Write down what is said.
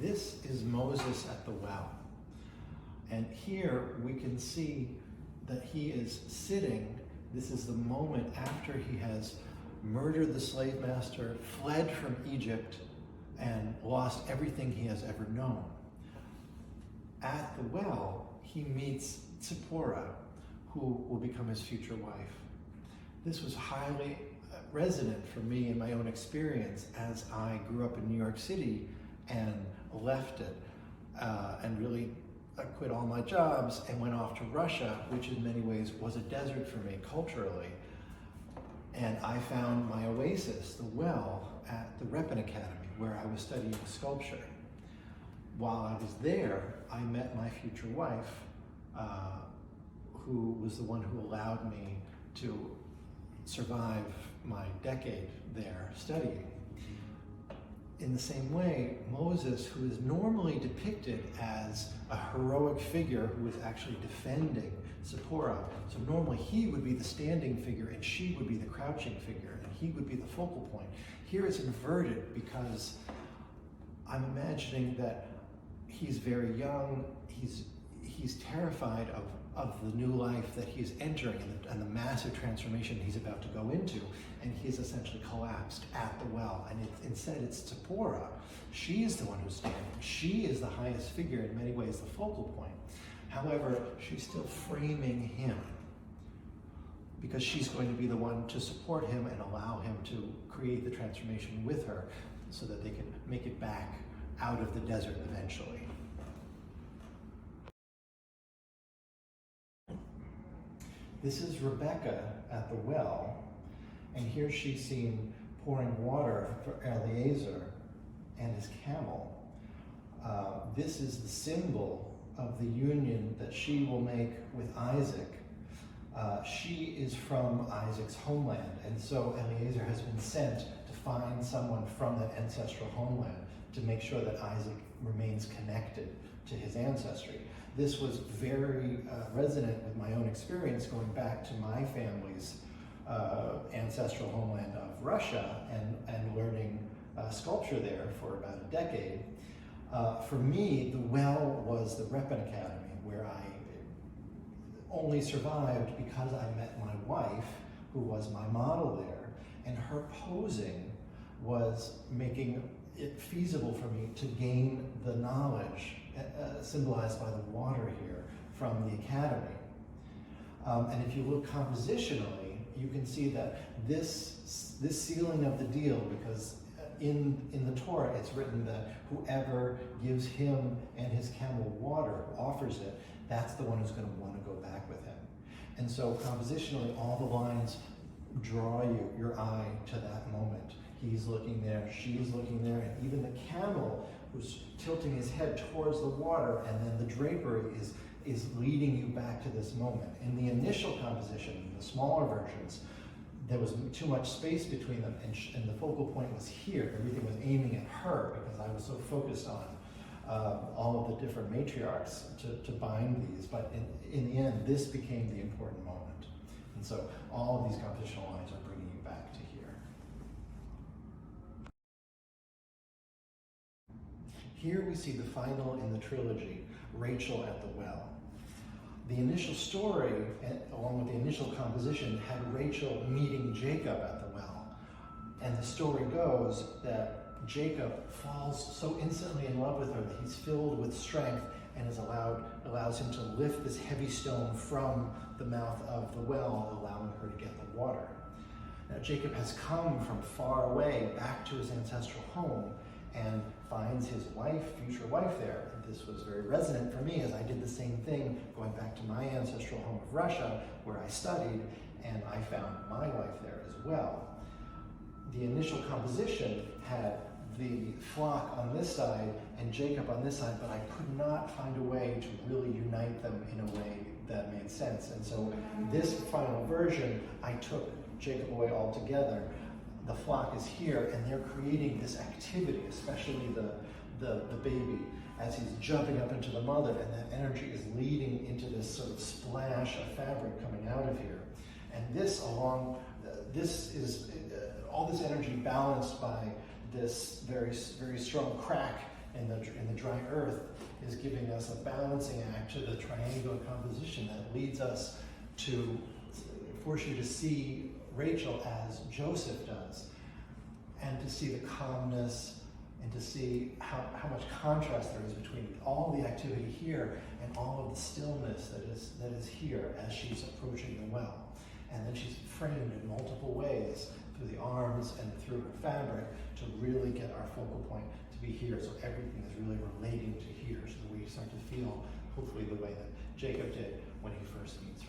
This is Moses at the well. And here we can see that he is sitting. This is the moment after he has murdered the slave master, fled from Egypt, and lost everything he has ever known. At the well, he meets Zipporah, who will become his future wife. This was highly resonant for me in my own experience as I grew up in New York City and left it and really quit all my jobs and went off to Russia, which in many ways was a desert for me culturally. And I found my oasis, the well, at the Rebekah Academy, where I was studying sculpture. While I was there, I met my future wife, who was the one who allowed me to survive my decade there studying. In the same way, Moses, who is normally depicted as a heroic figure who is actually defending Zipporah, so normally he would be the standing figure and she would be the crouching figure and he would be the focal point. Here it's inverted because I'm imagining that he's very young, he's terrified of the new life that he's entering and the massive transformation he's about to go into, and he's essentially collapsed at the well. And instead it's Zipporah. She is the one who's standing. She is the highest figure, in many ways the focal point. However, she's still framing him because she's going to be the one to support him and allow him to create the transformation with her so that they can make it back out of the desert eventually. This is Rebekah at the well, and here she's seen pouring water for Eliezer and his camel. This is the symbol of the union that she will make with Isaac. She is from Isaac's homeland, and so Eliezer has been sent to find someone from that ancestral homeland to make sure that Isaac remains connected to his ancestry. This was very resonant with my own experience going back to my family's ancestral homeland of Russia and learning sculpture there for about a decade. For me, the well was the Rebekah Academy, where I only survived because I met my wife, who was my model there, and her posing was making it feasible for me to gain the knowledge symbolized by the water here from the academy. And if you look compositionally, you can see that this sealing of the deal, because in the Torah it's written that whoever gives him and his camel water, offers it, that's the one who's going to want to go back with him. And so compositionally, all the lines draw your eye to that moment. He's looking there, she's looking there, and even the camel who's tilting his head towards the water, and then the drapery is leading you back to this moment. In the initial composition, the smaller versions, there was too much space between them, and the focal point was here. Everything was aiming at her because I was so focused on all of the different matriarchs to bind these. But in the end, this became the important moment. And so all of these compositional lines are bringing you back to here. Here we see the final in the trilogy, Rachel at the well. The initial story, along with the initial composition, had Rachel meeting Jacob at the well. And the story goes that Jacob falls so instantly in love with her that he's filled with strength and allows him to lift this heavy stone from the mouth of the well, allowing her to get the water. Now Jacob has come from far away back to his ancestral home and finds his wife, future wife there. This was very resonant for me as I did the same thing going back to my ancestral home of Russia where I studied, and I found my wife there as well. The initial composition had the flock on this side and Jacob on this side, but I could not find a way to really unite them in a way that made sense. And so this final version, I took Jacob away altogether. The flock is here, and they're creating this activity, especially the baby, as he's jumping up into the mother, and that energy is leading into this sort of splash of fabric coming out of here. And this is all this energy balanced by this very, very strong crack in the dry earth is giving us a balancing act to the triangular composition that leads us to force you to see Rachel as Joseph does, and to see the calmness, and to see how much contrast there is between all the activity here and all of the stillness that is here as she's approaching the well. And then she's framed in multiple ways through the arms and through her fabric to really get our focal point to be here. So everything is really relating to here, so that we start to feel, hopefully, the way that Jacob did when he first meets her.